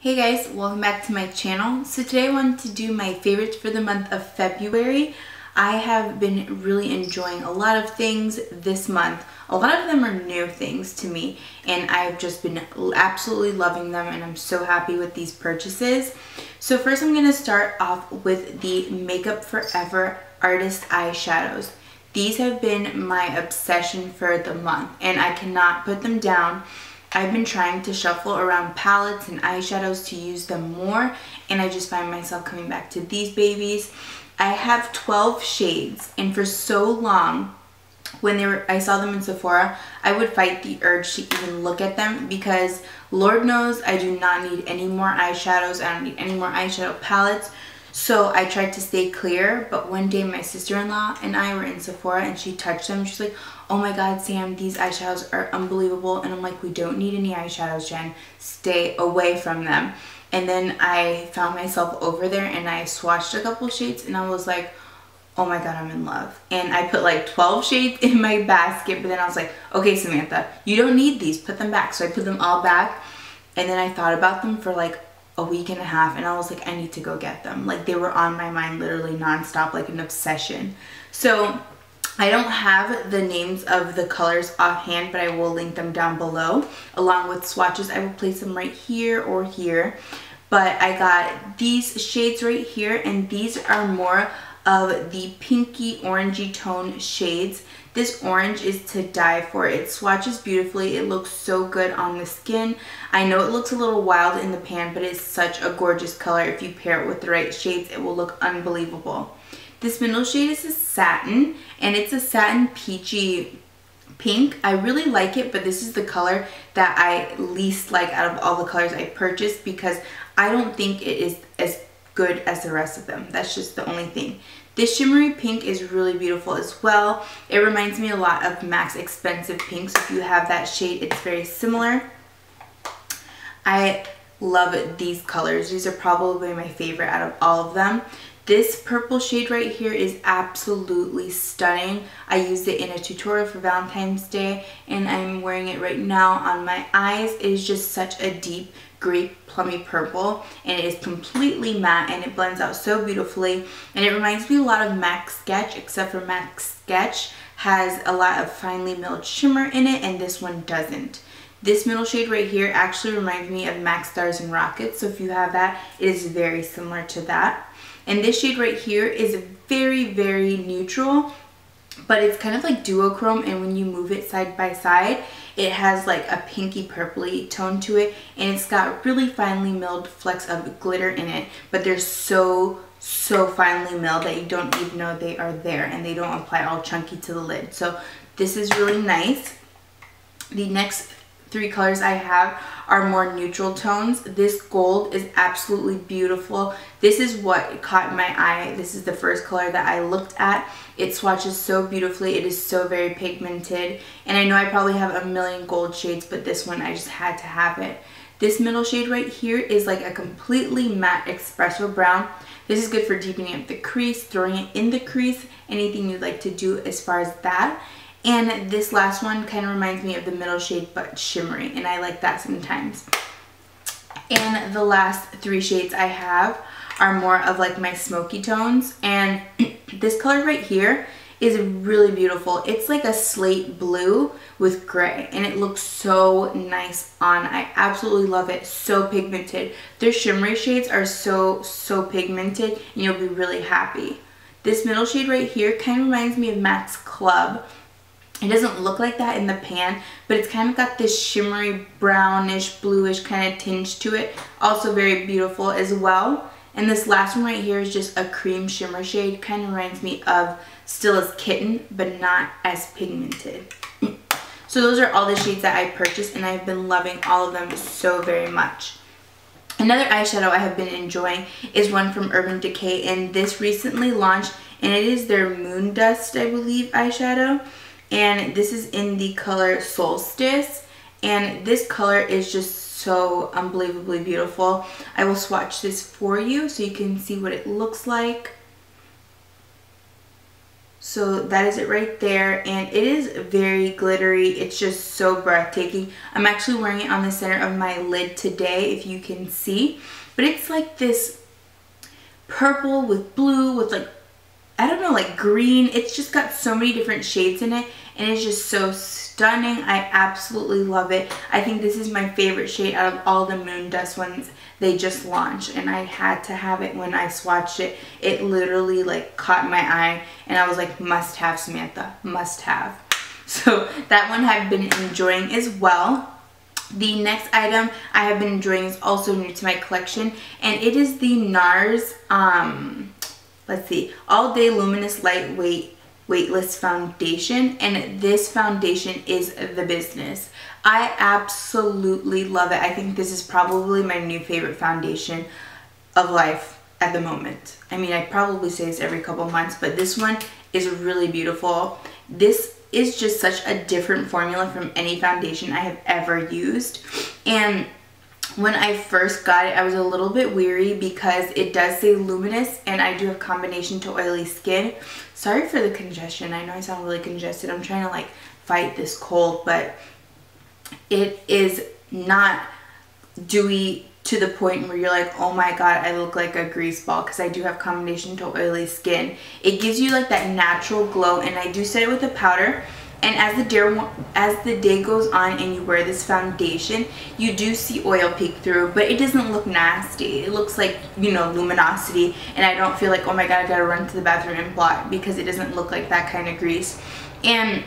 Hey guys, welcome back to my channel. So today I wanted to do my favorites for the month of February. I have been really enjoying a lot of things this month. A lot of them are new things to me and I've just been absolutely loving them and I'm so happy with these purchases. So first I'm going to start off with the Makeup Forever Artist Eyeshadows. These have been my obsession for the month and I cannot put them down. I've been trying to shuffle around palettes and eyeshadows to use them more, and I just find myself coming back to these babies. I have 12 shades, and for so long, when I saw them in Sephora, I would fight the urge to even look at them because Lord knows I do not need any more eyeshadows. I don't need any more eyeshadow palettes. So I tried to stay clear, but one day my sister-in-law and I were in Sephora and she touched them. She's like, oh my god, Sam, these eyeshadows are unbelievable. And I'm like, we don't need any eyeshadows, Jen. Stay away from them. And then I found myself over there and I swatched a couple shades and I was like, oh my god, I'm in love. And I put like 12 shades in my basket, but then I was like, okay, Samantha, you don't need these. Put them back. So I put them all back and then I thought about them for like a week and a half and I was like, I need to go get them. Like they were on my mind literally nonstop, like an obsession. So I don't have the names of the colors offhand, but I will link them down below along with swatches. I will place them right here or here. But I got these shades right here and these are more of the pinky orangey tone shades. This orange is to die for. It swatches beautifully. It looks so good on the skin. I know it looks a little wild in the pan, but it's such a gorgeous color. If you pair it with the right shades, it will look unbelievable. This middle shade is a satin, and it's a satin peachy pink. I really like it, but this is the color that I least like out of all the colors I purchased because I don't think it is as good as the rest of them. That's just the only thing. This shimmery pink is really beautiful as well. It reminds me a lot of MAC's Expensive Pink, so if you have that shade, it's very similar. I love these colors. These are probably my favorite out of all of them. This purple shade right here is absolutely stunning. I used it in a tutorial for Valentine's Day and I'm wearing it right now on my eyes. It is just such a deep grape plummy purple and it is completely matte and it blends out so beautifully, and it reminds me a lot of MAC Sketch, except for MAC Sketch has a lot of finely milled shimmer in it and this one doesn't. This middle shade right here actually reminds me of MAC Stars and Rockets, so if you have that, it is very similar to that. And this shade right here is very, very neutral, but it's kind of like duochrome, and when you move it side by side, it has like a pinky purpley tone to it, and it's got really finely milled flecks of glitter in it, but they're so finely milled that you don't even know they are there, and they don't apply all chunky to the lid. So this is really nice. The next three colors I have are more neutral tones. This gold is absolutely beautiful. This is what caught my eye. This is the first color that I looked at. It swatches so beautifully. It is so very pigmented. And I know I probably have a million gold shades, but this one I just had to have it. This middle shade right here is like a completely matte espresso brown. This is good for deepening up the crease, throwing it in the crease, anything you'd like to do as far as that. And this last one kind of reminds me of the middle shade but shimmery, and I like that sometimes. And the last three shades I have are more of like my smoky tones, and this color right here is really beautiful. It's like a slate blue with gray and it looks so nice on. I absolutely love it. So pigmented. Their shimmery shades are so pigmented and you'll be really happy. This middle shade right here kind of reminds me of MAC's Club. It doesn't look like that in the pan, but it's kind of got this shimmery brownish bluish kind of tinge to it. Also very beautiful as well. And this last one right here is just a cream shimmer shade. Kind of reminds me of Still as Kitten, but not as pigmented. So those are all the shades that I purchased, and I've been loving all of them so very much. Another eyeshadow I have been enjoying is one from Urban Decay, and this recently launched, and it is their Moondust, I believe, eyeshadow. And this is in the color Solstice, and this color is just so unbelievably beautiful. I will swatch this for you so you can see what it looks like. So that is it right there, and it is very glittery. It's just so breathtaking. I'm actually wearing it on the center of my lid today, if you can see. But it's like this purple with blue with like, I don't know, like green. It's just got so many different shades in it, and it's just so stunning. I absolutely love it. I think this is my favorite shade out of all the Moondust ones they just launched, and I had to have it when I swatched it. It literally like caught my eye, and I was like, must have, Samantha, must have. So that one I've been enjoying as well. The next item I have been enjoying is also new to my collection, and it is the NARS, let's see, All Day Luminous Lightweight Weightless Foundation, and this foundation is the business. I absolutely love it. I think this is probably my new favorite foundation of life at the moment. I mean, I probably say this every couple months, but this one is really beautiful. This is just such a different formula from any foundation I have ever used. And when I first got it, I was a little bit weary because it does say luminous, and I do have combination to oily skin. Sorry for the congestion. I know I sound really congested. I'm trying to like fight this cold, but it is not dewy to the point where you're like, oh my god, I look like a grease ball, because I do have combination to oily skin. It gives you like that natural glow, and I do set it with a powder. And as the day goes on and you wear this foundation, you do see oil peek through, but it doesn't look nasty. It looks like, you know, luminosity, and I don't feel like, oh my god, I gotta run to the bathroom and blot, because it doesn't look like that kind of grease. And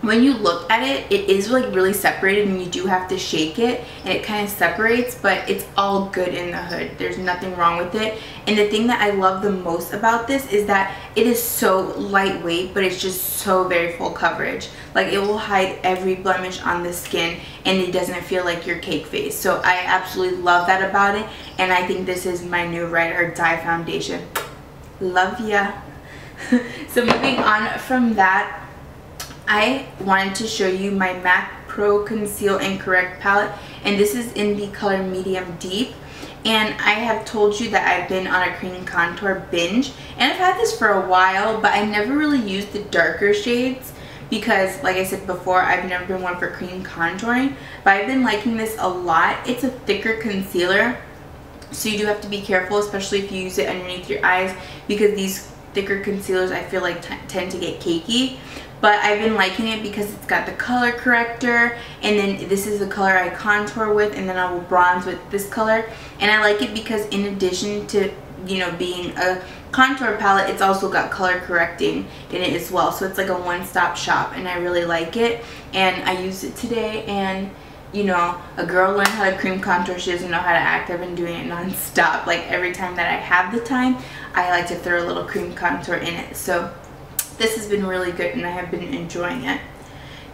when you look at it, it is like really separated, and you do have to shake it, and it kind of separates, but it's all good in the hood. There's nothing wrong with it. And the thing that I love the most about this is that it is so lightweight, but it's just so very full coverage. Like, it will hide every blemish on the skin, and it doesn't feel like your cake face. So I absolutely love that about it, and I think this is my new ride or die foundation. Love ya. So moving on from that, I wanted to show you my MAC Pro Conceal and Correct palette, and this is in the color Medium Deep. And I have told you that I've been on a cream contour binge, and I've had this for a while, but I never really used the darker shades because, like I said before, I've never been one for cream contouring, but I've been liking this a lot. It's a thicker concealer, so you do have to be careful, especially if you use it underneath your eyes, because these thicker concealers I feel like tend to get cakey. But I've been liking it because it's got the color corrector, and then this is the color I contour with, and then I will bronze with this color. And I like it because in addition to, you know, being a contour palette, it's also got color correcting in it as well. So it's like a one-stop shop, and I really like it. And I used it today, and you know, a girl learned how to cream contour, she doesn't know how to act. I've been doing it non-stop. Like, every time that I have the time, I like to throw a little cream contour in it. So this has been really good, and I have been enjoying it.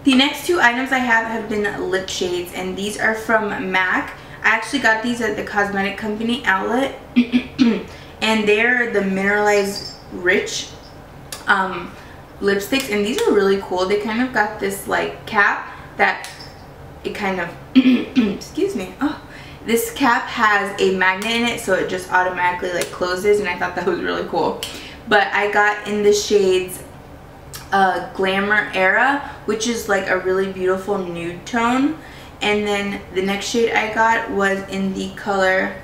The next two items I have been lip shades, and these are from MAC. I actually got these at the cosmetic company outlet, and they're the Mineralized Rich lipsticks, and these are really cool. They kind of got this like cap that it kind of excuse me, oh, this cap has a magnet in it, so it just automatically like closes, and I thought that was really cool. But I got in the shades Glamour Era, which is like a really beautiful nude tone, and then the next shade I got was in the color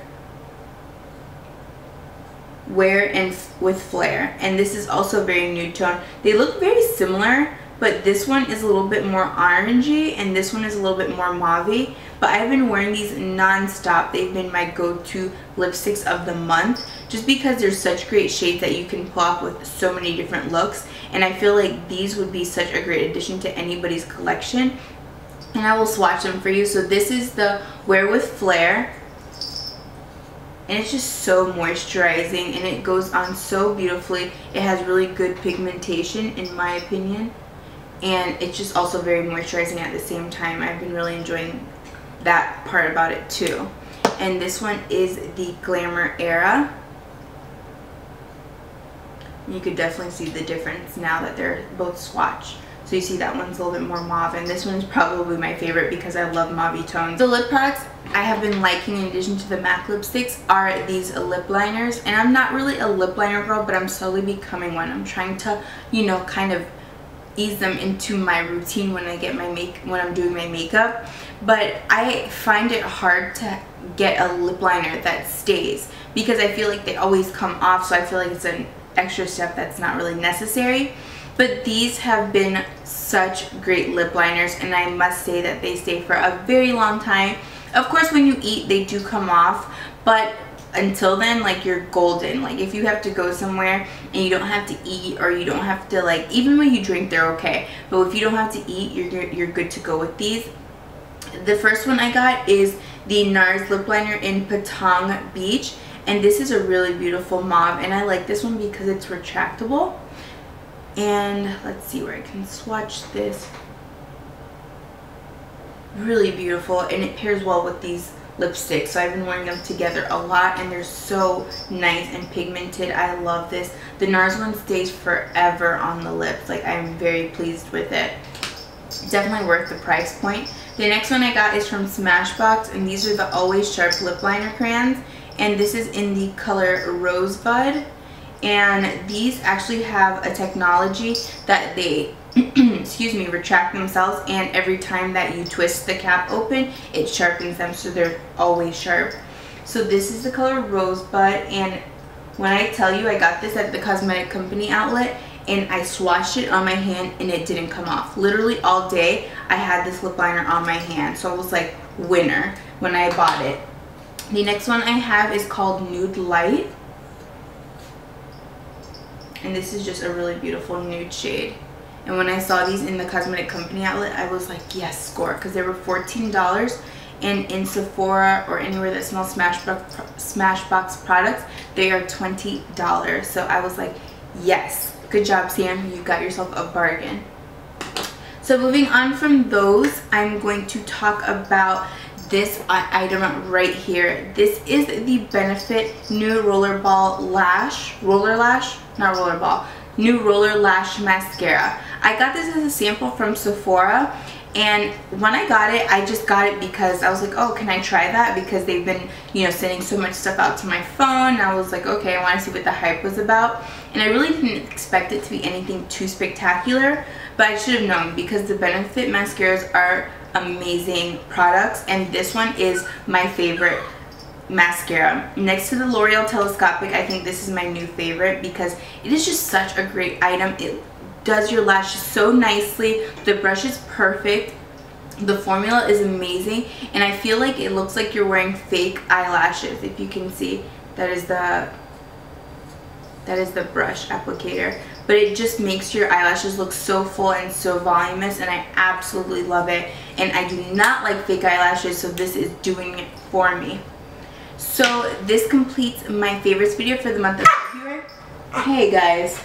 Wear and with Flare, and this is also very nude tone. They look very similar, but this one is a little bit more orangey, and this one is a little bit more mauve-y. But I've been wearing these non-stop. They've been my go-to lipsticks of the month, just because they're such great shades that you can pull off with so many different looks. And I feel like these would be such a great addition to anybody's collection. And I will swatch them for you. So this is the Wear with Flare, and it's just so moisturizing, and it goes on so beautifully. It has really good pigmentation, in my opinion, and it's just also very moisturizing at the same time. I've been really enjoying that part about it too. And this one is the Glamour Era. You could definitely see the difference now that they're both swatched. So you see that one's a little bit more mauve, and this one is probably my favorite because I love mauve tones. The lip products I have been liking, in addition to the MAC lipsticks, are these lip liners. And I'm not really a lip liner girl, but I'm slowly becoming one. I'm trying to, you know, kind of ease them into my routine when I get my when I'm doing my makeup. But I find it hard to get a lip liner that stays because I feel like they always come off, so I feel like it's an extra step that's not really necessary. But these have been such great lip liners, and I must say that they stay for a very long time. Of course, when you eat, they do come off, but until then, like, you're golden. Like, if you have to go somewhere and you don't have to eat, or you don't have to, like, even when you drink, they're okay. But if you don't have to eat, you're good to go with these. The first one I got is the NARS lip liner in Patong Beach, and this is a really beautiful mauve, and I like this one because it's retractable. And let's see where I can swatch this. Really beautiful, and it pairs well with these lipsticks, so I've been wearing them together a lot, and they're so nice and pigmented. I love this. The NARS one stays forever on the lips. Like, I'm very pleased with it. Definitely worth the price point. The next one I got is from SMASHBOX, and these are the Always Sharp lip liner crayons, and this is in the color Rosebud. And these actually have a technology that they excuse me, retract themselves, and every time that you twist the cap open, it sharpens them, so they're always sharp. So this is the color Rosebud, and when I tell you, I got this at the cosmetic company outlet, and I swatched it on my hand and it didn't come off. Literally all day I had this lip liner on my hand, so I was like, winner when I bought it. The next one I have is called Nude Light, and this is just a really beautiful nude shade. And when I saw these in the cosmetic company outlet, I was like, yes, score, because they were $14, and in Sephora or anywhere that smells Smashbox products, they are $20. So I was like, yes, good job, Sam, you got yourself a bargain. So moving on from those, I'm going to talk about this item right here. This is the Benefit New Roller Lash Mascara. I got this as a sample from Sephora, and when I got it, I just got it because I was like, oh, can I try that? Because they've been, you know, sending so much stuff out to my phone, and I was like, okay, I want to see what the hype was about. And I really didn't expect it to be anything too spectacular, but I should have known because the Benefit mascaras are amazing products, and this one is my favorite mascara. Next to the L'Oreal Telescopic, I think this is my new favorite because it is just such a great item. It does your lashes so nicely. The brush is perfect. The formula is amazing, and I feel like it looks like you're wearing fake eyelashes. If you can see, that is the brush applicator, but it just makes your eyelashes look so full and so voluminous, and I absolutely love it. And I do not like fake eyelashes, so this is doing it for me. So this completes my favorites video for the month of February. Hey guys.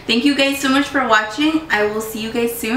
Thank you guys so much for watching. I will see you guys soon.